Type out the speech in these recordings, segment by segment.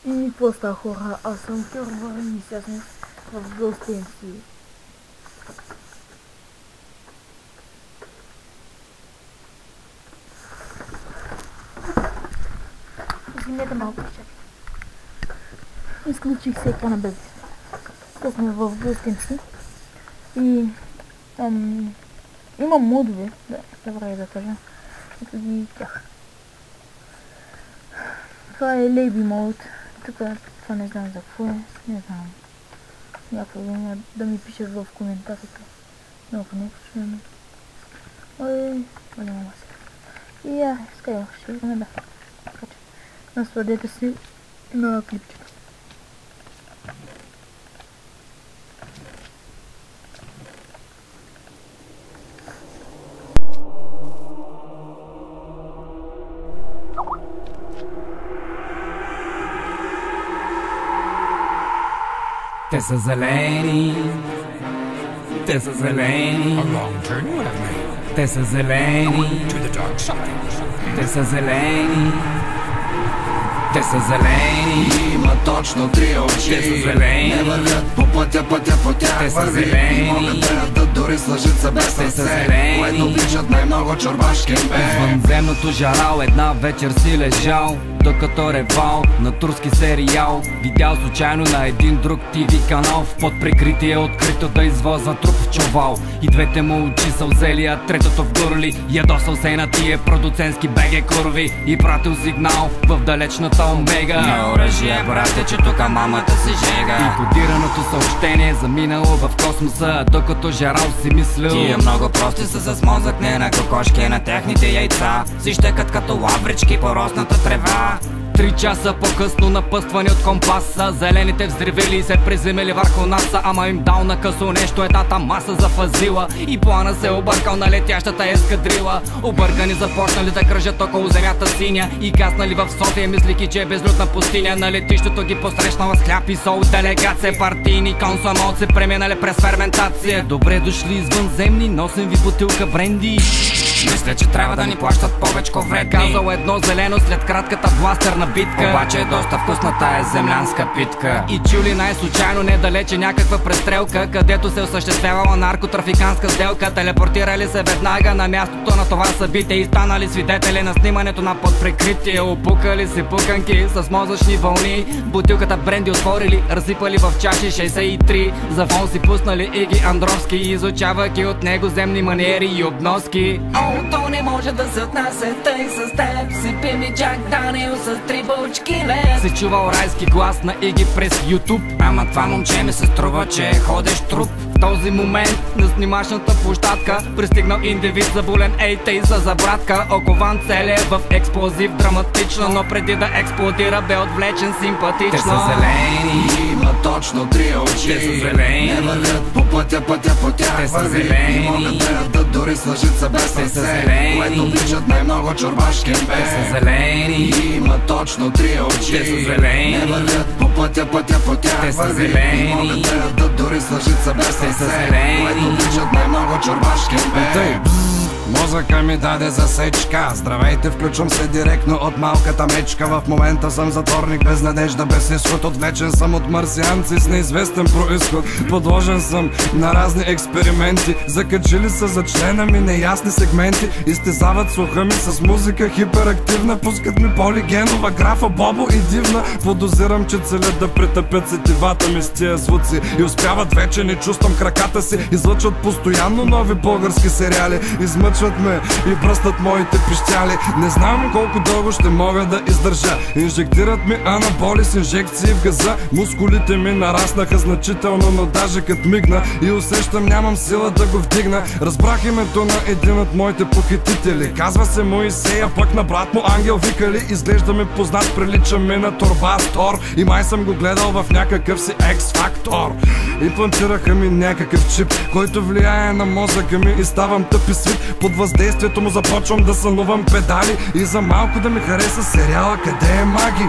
И какво става, хора? Аз съм Кирван и сега сме в Гълстенци. Извинете малко, че изключих се екрана без. Тук сме в Гълстенци и имам модове, да, добре да кажа, ето ги тях. Това е Лейби мод. Тук това не знам за какво е, не знам. Някой да ми пише в коментарите. Много не почваме. Ой, няма се. И скай ще имаме да. Така че, насладете си на клипчето. Те са зелени, те са зелени, те са зелени, те са зелени, те са зелени, има точно три очи, те са зелени, не вървят по пътя по тях, те са върви зелени, и могат да ядат дори с лъжица без сърце, което обичат най-много чорбашки бе. Извънземното жарал, една вечер си лежал, докато ревал на турски сериал. Видял случайно на един друг ТВ канал в под прикритие открито да извозва труп в чувал. И двете му очи са взели, а третото в горли. Ядосал се на тия продуцентски беге курви и пратил сигнал в далечната Омега. На оръжие, брате, че тука мамата се жега. И кодираното съобщение заминало в космоса, докато жарал си мислил: тия много прости са с мозък, не на кокошки, на техните яйца си щекат като лаврички по росната трева. 3 часа по-късно, напъствани от компаса, зелените взривели се приземели върху наса. Ама им дал на късо нещо, едната маса зафазила и плана се объркал на летящата ескадрила. Объркани започнали да кръжат около земята синя и каснали в София, мислики, че е безлюдна пустиня. На летището ги посрещнала с хляб и сол делегация, партийни консумолци преминали през ферментация. Добре дошли извънземни, носим ви бутилка бренди. Мисля, че трябва да ни плащат повечко вредни, казал едно зелено след кратката бластерна битка. Обаче е доста вкусна тая землянска питка. И чули най-случайно недалече някаква престрелка, където се осъществявала наркотрафиканска сделка. Телепортирали се веднага на мястото на това събитие и станали свидетели на снимането на подприкритие. Опукали си пуканки с мозъчни вълни, бутилката бренди отворили, разсипали в чаши 63. За фон си пуснали Иги Андровски, изучавайки от него земни маниери и обноски. То не може да се отнася тъй с теб, сипи ми Джак Даниел с 3 бучки лед. Си чувал райски глас на Иги през YouTube. Ама това момче ми се струва, че е ходещ труп. В този момент на снимачната площадка пристигнал индивид заболен, ей тъй за забратка. Окован целия в експлозив драматично, но преди да експлодира бе отвлечен симпатично. Те са зелени, има точно три очи, те са зелени, не вървят по пътя по тях, те са върви зелени, и могат да ядат дори с лъжица без сърце, което обичат най-много чорбашки бе. те са зелени, има точно три очи, те са зелени, не вървят по пътя по тях, те са върви зелени, и могат да ядат дори с лъжица без сърце, което обичат най-много чорбашки бе. Мозъка ми даде засечка. Здравейте, включвам се директно от малката мечка. В момента съм затворник без надежда, без изход. Отвлечен съм от марсианци с неизвестен происход. Подложен съм на разни експерименти. Закачили са за члена ми неясни сегменти. Изтезават слуха ми с музика хиперактивна. Пускат ми полигенова графа, бобо и дивна. Подозирам, че целят да притъпят сетивата ми с тия звуци. И успяват вече, не чувствам краката си. Излъчват постоянно нови български сериали. Измъчват ме и бръснат моите пищяли. Не знам колко дълго ще мога да издържа. Инжектират ми анаболи с инжекции в газа. Мускулите ми нараснаха значително, но даже кът мигна и усещам, нямам сила да го вдигна. Разбрах името на един от моите похитители. Казва се Моисея, пък на брат му Ангел викали. Изглежда ми познат, прилича ми на Турбастор. И май съм го гледал в някакъв си X-Factor. Имплантираха ми някакъв чип, който влияе на мозъка ми и ставам тъп и свит. Под въздействието му започвам да сънувам педали. И за малко да ми хареса сериала "Къде е Маги?"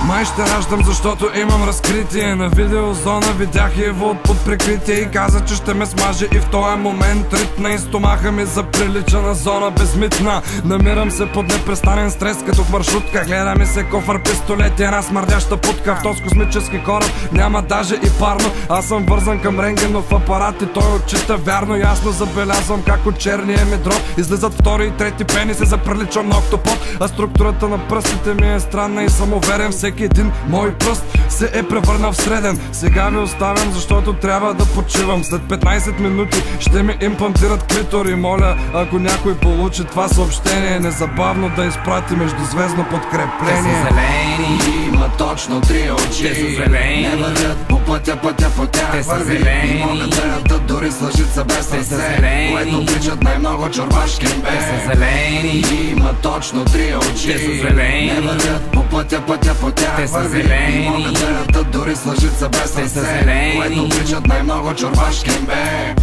Май ще раждам, защото имам разкритие. На видеозона видях Иво под прикритие и каза, че ще ме смаже. И в този момент ритна и стомаха ми заприлича на зона безмитна. Намирам се под непрестанен стрес, като в маршрутка. Гледа ми се кофър, пистолет и една смърдяща путка. В този космически кораб няма даже и парно. Аз съм вързан към рентгенов апарат и той отчита вярно. Ясно забелязвам как от черния ми дроб излизат втори и трети пениси, заприличам на октопод. А структурата на пръстите ми е странна и съм уверен, всеки един мой пръст се е превърнал в среден. Сега ви оставям, защото трябва да почивам. След 15 минути ще ми имплантират клитори. Моля, ако някой получи това съобщение, незабавно да изпрати междузвездно подкрепление. Те са зелени, има точно 3 очи. те са зелени, Не вървят по пътя по тях те са върви. зелени, И могат да ядат дори с лъжица без те са сърце, зелени, което обичат най-много чорбашки бе. те са зелени, Има точно 3 очи. те са зелени, Не вървят по пътя по тях те са върви. зелени, И могат да ядат дори с лъжица без те са сърце, зелени, което обичат най-много чорбашки бе.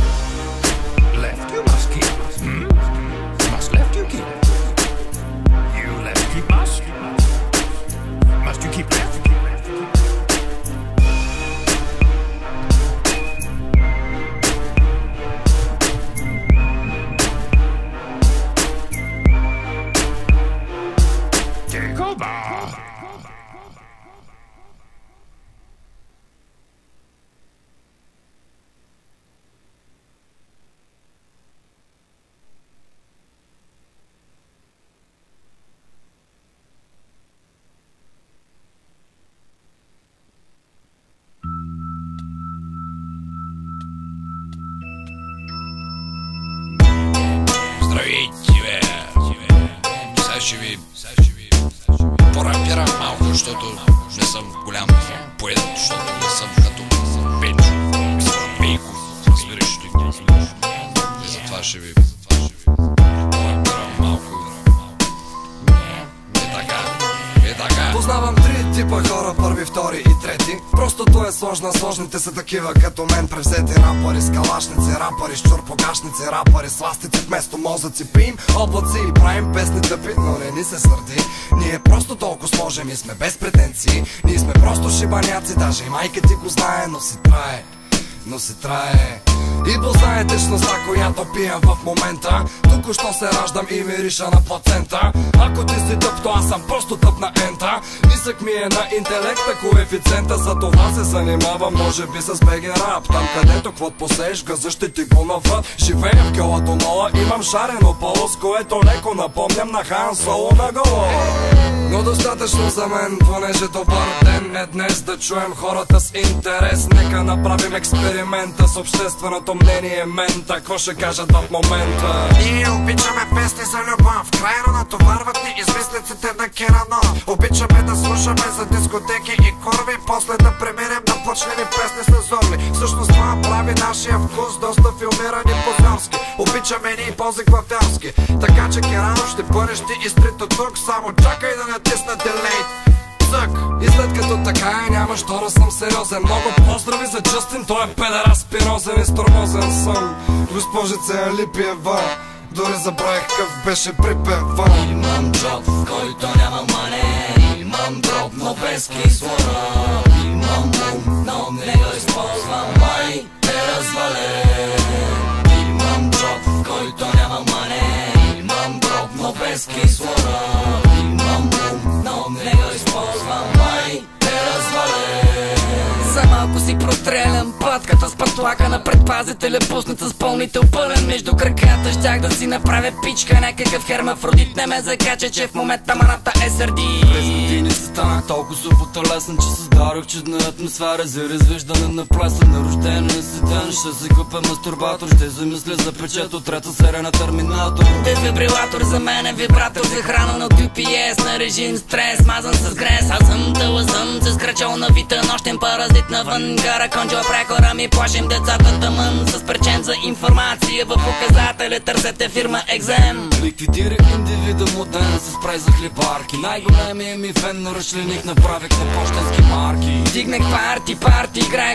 Left you must keep. Must left you keep. You left keep must. Must you keep left? Jacoba. Здравейте, бе! Сега ще ви порапирам малко, защото не съм голям поет, защото не съм като Пенчо, Пейков, разбираш ли? И затова ще ви порапирам малко. Е така. Познавам 3 типа хора, първи, втори и трети. Простото е сложна, сложните са такива като мен. Превзети рапъри с калашници, рапъри с чурпогашници, рапъри с ластици вместо мозъци. Пием облаци и правим песни тъпи, но не ни се сърди. Ние просто толкова сможем и сме без претенции. Ние сме просто шибаняци, даже и майка ти го знае, но си трае. Идол знае течността, която пия в момента. Току-що се раждам и мириша на плацента. Ако ти си тъп, то аз съм просто тъп на ента. Нисък ми е на интелекта коефициента. За това се занимавам, може би с беге рап. Там където квот посееш, газа ще ти го наврат. Живея в Калатонола, имам шарено поло, с което леко напомням на Хан Соло на голо. Но достатъчно за мен, понеже добър ден е днес. Да чуем хората с интерес. Нека направим експеримента с общественото мнение мен. Какво ще кажат в момента? Ние обичаме песни за любов, крайно натоварват ни измислиците на Керано. Обичаме да слушаме за дискотеки и корви, после да преминем на почнени песни с зорли. Всъщност това прави нашия вкус доста филмирани позорски. Обичаме ни и по-заглавявски. Така че Керано ще бъдеш ти изтрито тук. Само чакай да натисна делейт. И след като така е, няма що да съм сериозен. Много поздрави за Джастин, той е педерас, спинозен и стормозен съм. Госпожица Алипиева, дори забравих къв беше припева. Имам джоб, в който няма мане. Имам дроб, но без кислора. Имам ум, но не го използвам. Май е развален. Имам джоб, в който няма мане. Имам дроб, но без кислора. Имам ум, но не го използвам. Май е развален. За малко си прострелям пътката с патлака на предпазителя, пуснат с пълнител пълен между краката. Щях да си направя пичка, някакъв хермафродит не ме закача, че в момента маната е сърди. През години се станах толкова суботолесен, че създадох чудна атмосфера за развеждане на плеса. На рожден ден ще си купя мастурбатор, ще замисля за печет от трета серия на Терминатор. Дефибрилатор за мен е вибратор, захранен от UPS на режим стрес, мазан с грес. Аз съм тълъзъм, се скрачал на вита, нощен паразит на навън. Гара конджо прекора ми плашим децата тъмън. С пречен за информация в указателя търсете фирма Екзем. Ликвидирах индивида моден с прай за хлебарки. Най-големия ми фен на ръчленик направих на почтенски марки. Дигнах парти, играя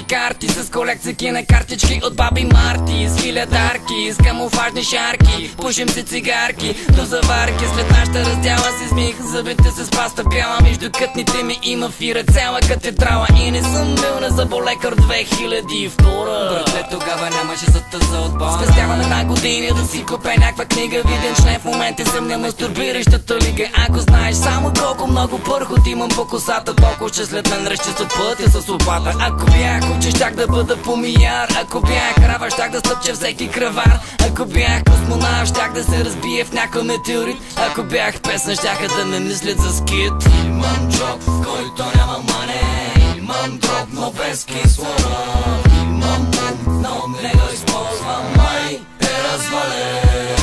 карти с колекции на картички от баби Марти. С хилядарки, с камуфажни шарки, пушим си цигарки до заварки. След нашата раздяла си смих, зъбите се с паста бяла. Между кътните ми има фира цяла катедрала. И не съм бил на заболекар 2002. Братле, тогава нямаше за тъза отбор. Спестявам една година да си купя някаква книга. Виден член в момента съм на мастурбиращата лига. Ако знаеш само колко много пърхот имам по косата, толкова ще след мен разчистват пътя с лопата. Ако бях учен, щях да бъда помияр. Ако бях крава, щях да стъпча всеки кръвар. Ако бях космонавт, щях да се разбие в някой метеорит. Ако бях песен, щяха да ме мислят за скит. Имам джоб, в който няма мане. Имам дроб, но без кислород. Имам ум, но не го използвам. Май е развален.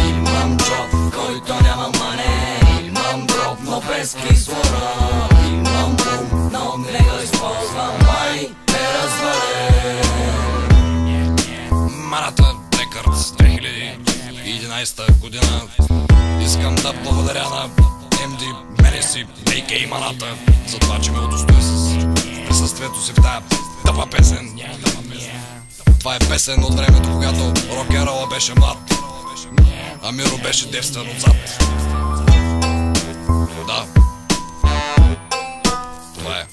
Имам джоб, в който няма мане. Имам дроб, но без кислород. Имам ум, но не го използвам. Май е развален. Маната Рекърдс 2011 година. Искам да благодаря на MD Менеси, a.k.a. Маната, за това, че ме удостои с присъствието си в тая тъпа песен. Това е песен от времето, когато рок-н-рола беше млад, а Миро беше девствен отзад. Да. Това е.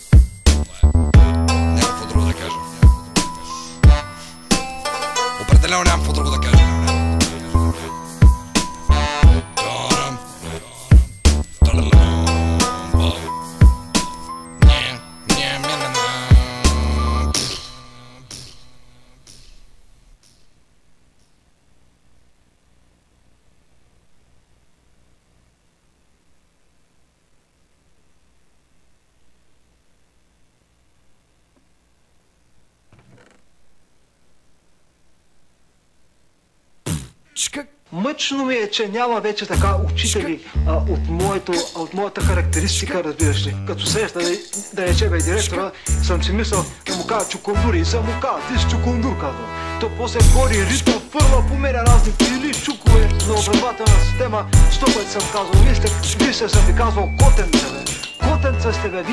Няма какво друго да кажа. Определено нямам какво друго да кажа. Мъчно ми е, че няма вече така учители от моята характеристика, разбираш ли. Като среща, да рече директора, съм си мислил да му кажа чукундури и съм му казал, ти си чукундур, казвам. То после гори рита, фърла по мене разни пили, чукове на образователна система. 100 пъти съм казал, вие съм ви казвал котенца, бе. Котенца сте, бе,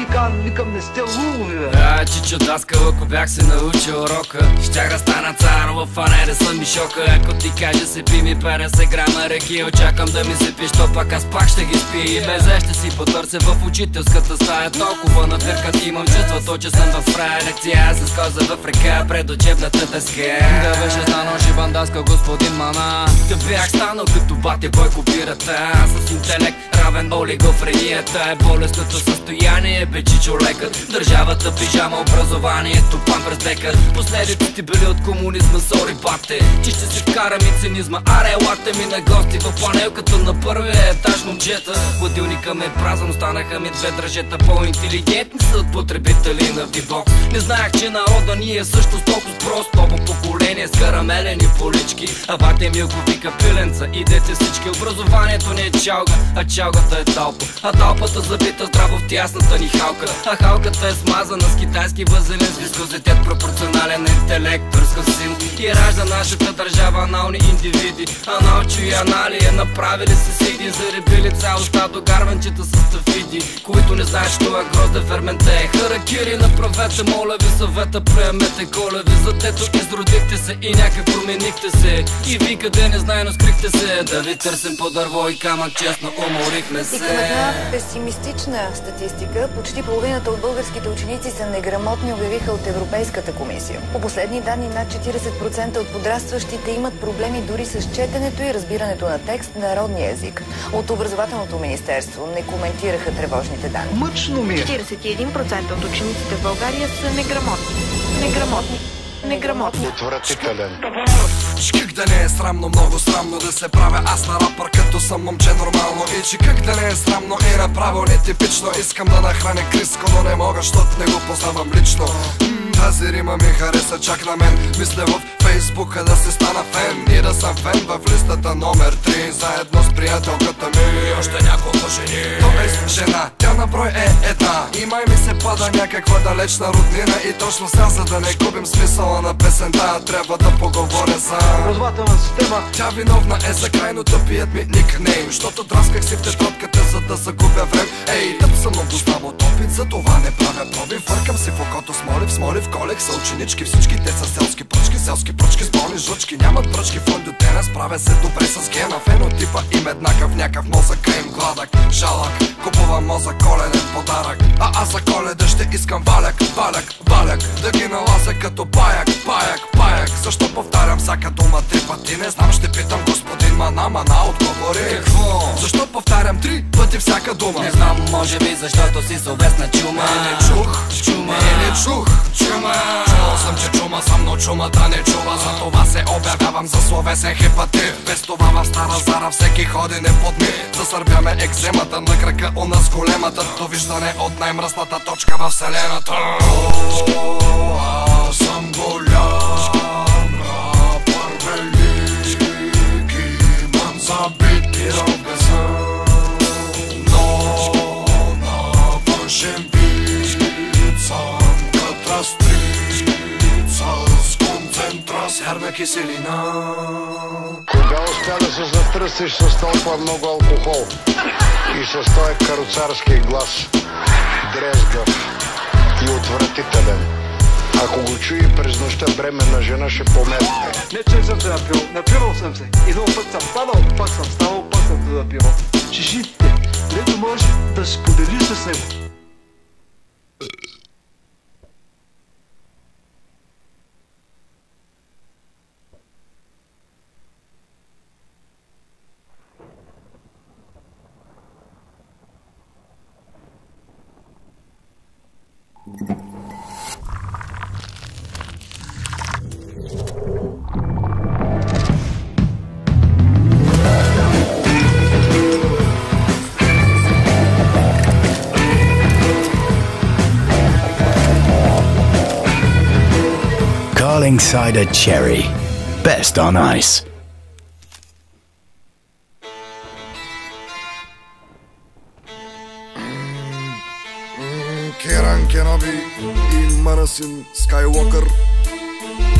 викам не сте лулови, бе. Чичо даскал, ако бях се научил урока, щях да стана царова, а не да съм мишока. Ако ти кажа се пи ми 50 грама реки, очакам да ми се пиш, то пак аз пак ще ги спи. И безе ще си потърся в учителската стая. Толкова на фиркът имам чувството, че съм в рая. Лекция с коза в река пред учебната дъска. Да беше станал шибан даскал господин Мана, да бях станал като бате Бойко Бирата. С интелект равен олигофренията е болестното състояние, бе чичо лекът. Държавата пижама, образованието пам през дека. Последиците били от комунизма, сори бате, че ще се вкарам и цинизма. Аре, елате ми на гости в панелката на първия етаж, момчета. Хладилника ме празен, останаха ми две дръжета. По-интелигентни са от потребители на Вибокс. Не знаех, че народа ни е също толкова прост. Ново поколение с карамелени полички, а бате ми го вика пиленца. Идете всички, образованието не е чалга, а чалгата е талпа. А талпата забита здраво в тясната ни халка. А халката е смазана с китайски възелен, с вискозитет пропорционален на интелект, пръска син. И ражда нашата държава анални индивиди. Аналчо и аналия направили се сиди, заребили цялостта до гарванчета с тафиди, които не знаят, що е грозде ферменте. Харакири направете, моля ви съвета, приемете колеви, за дето изродихте се и някак променихте се. И ви къде не знае, но скрихте се, да ви търсим по дърво и камък, честно уморихме се. И към една песимистична статистика, почти половината от българските ученици са неграмотни, обявиха от Европейската комисия. По последни данни, над 40% от подрастващите имат проблеми дори с четенето и разбирането на текст на родния език. От образователното министерство не коментираха тревожните данни. Мъчно ми е. 41% от учениците в България са неграмотни. Отвратителен. Как да не е срамно, много срамно да се правя аз на рапър, като съм момче нормално. И че как да не е срамно и направо нетипично. Искам да нахраня Криско, но не мога, щото не го познавам лично. Тази рима ми хареса чак на мен. Мисля в Фейсбука да се стана фен и да съм фен в листата номер 3, заедно с приятелката ми и още няколко жени. Тоест жена, тя на брой е една и май ми се пада някаква далечна роднина. И точно сега, за да не губим смисъла на песента, трябва да поговоря за образователна система. Тя виновна е за крайно тъпият ми никнейм, защото драсках си в тетрадката, за да загубя време. Ей, тъп съм, много знам от опит, за това не правя проби. Въркам си в окото с молив колех са ученички. Всички те са селски пръчки с болни жучки. Нямат пръчки в ондютена, справя се добре с гена. Фенотипа им еднакъв, някакъв мозък им гладък, жалък. Купувам мозък, коледен подарък. А аз за Коледа ще искам валяк, да ги налазя като паяк. Защо повтарям всяка дума 3 пъти? Не знам, ще питам господин Мана, отговори. Какво? Защо повтарям 3 пъти всяка дума? Не знам, може би защото си словесна чума. Не чух. Чувал съм, че чума съм, но чумата не чува. За това се обявявам за словесен хепатит. Без това в Стара Зара всеки ходи не под ми. Засърбяме екземата на крака у нас големата. Довиждане от най-мръсната точка във вселената. Аз съм голям рапър, велики, имам забити ръбеса, но на външен вид съм катастрица с концентрация киселина. Кога успя да се затръстиш с толкова много алкохол и с този каруцарски глас, дрезгав и отвратителен? Ако го чуи през нощта бременна жена, ще поместне. Не, че съм се напил, напивал съм се. Един път съм станал, пак съм станал, пак съм се напивал. Чешите, лето може да сподели с него. Carling Cider Cherry. Best on ice. Керан Кеноби и Манасин Скайуокър,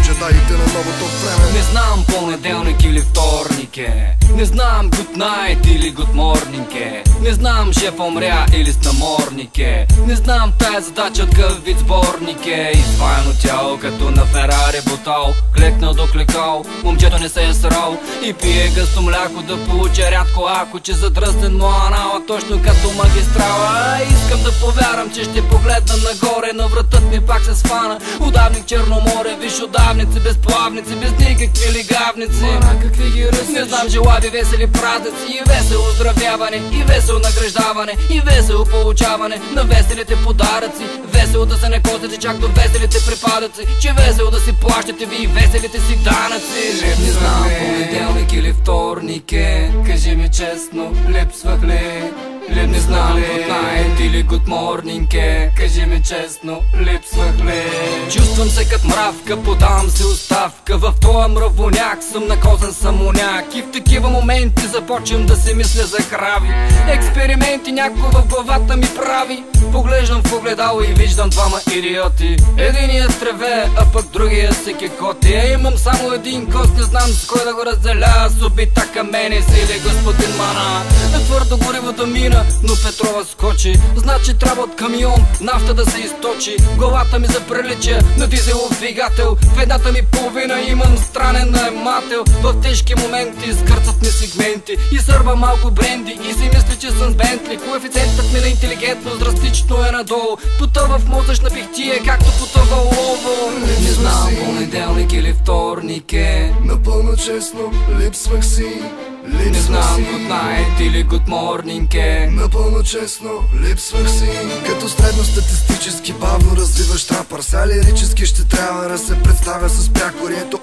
джедаите на новото време. Не знам понеделник или вторник е, не знам good night или good morning е, не знам шеф умря или с наморник е, не знам тая задача от къв вид сборник е. Изваяно тяло като на Ферари бутал, клекнал до клекал, момчето не се е срал и пие гъсто мляко да получа рядко ако, че задръстен му анала точно като магистрала. Искам да повярвам, че ще погледна нагоре, но вратът ми пак се свана. Удавник Черно море, виж удавници без плавници, без никакви лигавници. Какви ги ръсиш? Не знам, желави весели празници и весело оздравяване, и весело награждаване, и весело получаване на веселите подаръци. Весело да се не косите чак до веселите припадъци, че весело да си плащате ви и веселите си данъци. Не знам понеделник или вторник е, кажи ми честно, липсвах ли? Не знам good night или good morning е, кажи ми честно, липсвах ли? Чувствам се като мравка, подавам се оставка. В твоя мравоняк съм накозен самоняк и в такива моменти започвам да си мисля за крави. Експерименти някой в главата ми прави. Поглеждам в огледало и виждам двама идиоти. Единият треве, а пък другия се кекоти. Имам само един кост, не знам с кой да го разделя. С убита камени сили господин Мана. На твърдо горивото мина, но Петрова скочи. Значи трябва от камион нафта да се източи. Главата ми заприлича на дизелов двигател. В едната ми половина имам странен наемател. В тежки моменти скърцат ми сегменти и сърба малко бренди и си мисля, че съм с Бентли. Коефициентът ми на интелигентност драстично е надолу. Потъва в мозъчна бихтия, както потъва лово. Не знам понеделник или вторник е, напълно честно, липсвах си. Не знам good night или good morning е, напълно честно, липсвах си. Като средностатистически бавно развиващ рапър, сега лирически ще трябва да се представя с прякорието.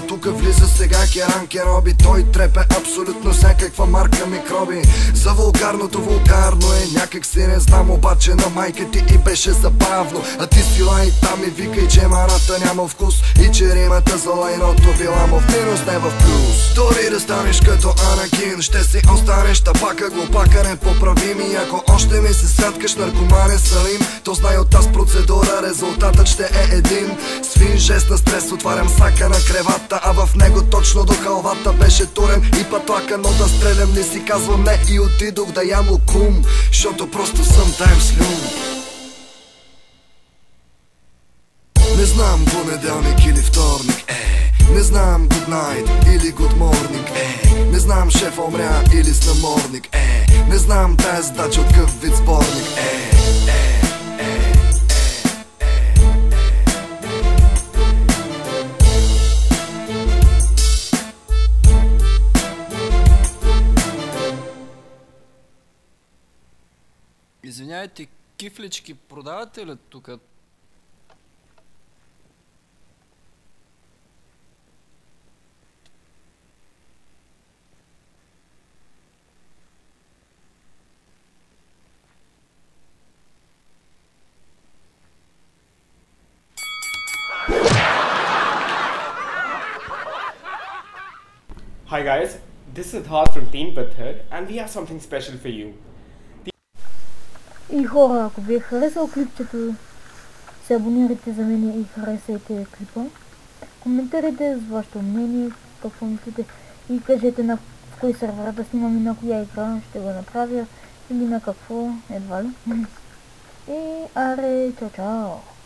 Тук влиза сега Керан Кеноби. Той трепе абсолютно всякаква марка микроби. За вулгарното вулгарно е някак си не знам, обаче на майка ти и беше забавно. А ти сила и там и викай, че маната няма вкус и че римата за лайното била му в минус, не в плюс. Дори да станеш като Анакин. Ще си останеш тапака, глупака, непоправим. И ако още ми се святкаш наркоманен Салим, то знай от тази процедура резултатът ще е един. Свин жест на стрес, отварям сака на кревата, а в него точно до халвата беше турен и патлака. Но да стрелям не си казвам не и отидох да ям лукум, защото просто съм таймслюм. Не знам понеделник или вторник, не знам good night или good morning, не знам шефа умря или с намордник, не знам тая задача от къв вид сборник, Извинявайте, кифлички продавате ли тук? Hi guys, this is Siddharth from Teen Patthar and we have something special for you. И хора, ако ви е харесал клипчето, се абонирайте за мен и харесайте клипа. Коментирайте с вашето мнение, какво мислите и кажете на кой сервера да снимам и на коя игра ще го направя или на какво, едва ли. И аре, чао чао!